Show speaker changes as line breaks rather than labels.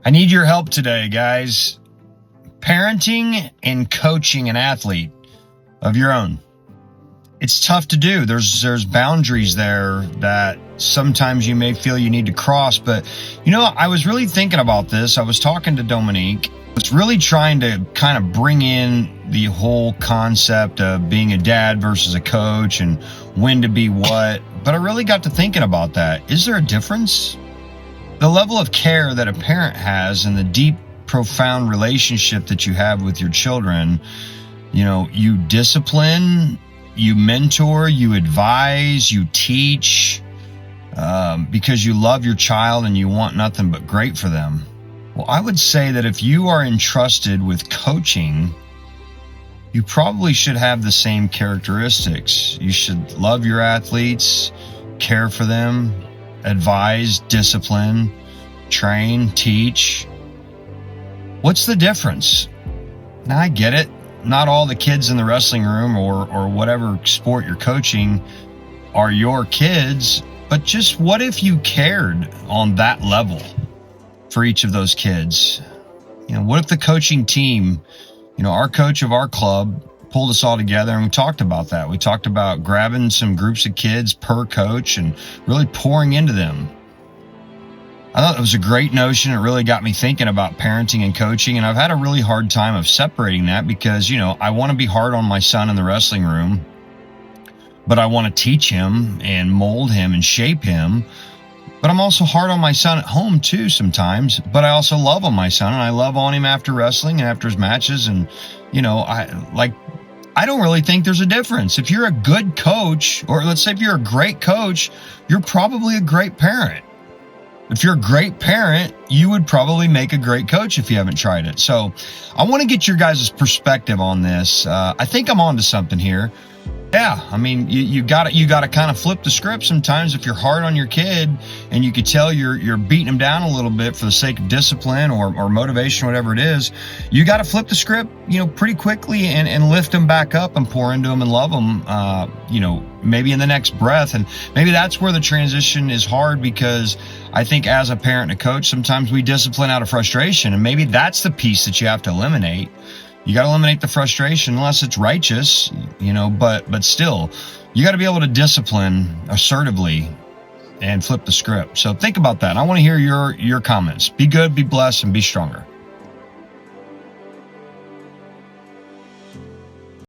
I need your help today, guys. Parenting and coaching an athlete of your own. It's tough to do. There's boundaries there that sometimes you may feel you need to cross. But, I was really thinking about this. I was talking to Dominique. I was really trying to kind of bring in the whole concept of being a dad versus a coach and when to be what. But I really got to thinking about that. Is there a difference? The level of care that a parent has and the deep, profound relationship that you have with your children, you discipline, you mentor, you advise, you teach, because you love your child and you want nothing but great for them. Well, I would say that if you are entrusted with coaching, you probably should have the same characteristics. You should love your athletes, care for them, advise, discipline, train, teach. What's the difference? Now, I get it. Not all the kids in the wrestling room or whatever sport you're coaching are your kids, but just what if you cared on that level for each of those kids? What if the coaching team, our coach of our club pulled us all together and we talked about that. We talked about grabbing some groups of kids per coach and really pouring into them. I thought it was a great notion. It really got me thinking about parenting and coaching. And I've had a really hard time of separating that because, I want to be hard on my son in the wrestling room, but I want to teach him and mold him and shape him. But I'm also hard on my son at home too sometimes, but I also love on my son and I love on him after wrestling and after his matches. And, I don't really think there's a difference. If you're a good coach, or let's say if you're a great coach, you're probably a great parent. If you're a great parent, you would probably make a great coach if you haven't tried it. So I want to get your guys' perspective on this. I think I'm onto something here. Yeah, you got to kind of flip the script sometimes. If you're hard on your kid and you could tell you're beating him down a little bit for the sake of discipline or motivation, whatever it is, you got to flip the script, pretty quickly and lift him back up and pour into him and love him, maybe in the next breath. And maybe that's where the transition is hard because I think as a parent and a coach, sometimes we discipline out of frustration, and maybe that's the piece that you have to eliminate. You got to eliminate the frustration unless it's righteous, but still, you got to be able to discipline assertively and flip the script. So think about that. I want to hear your comments. Be good, be blessed, and be stronger.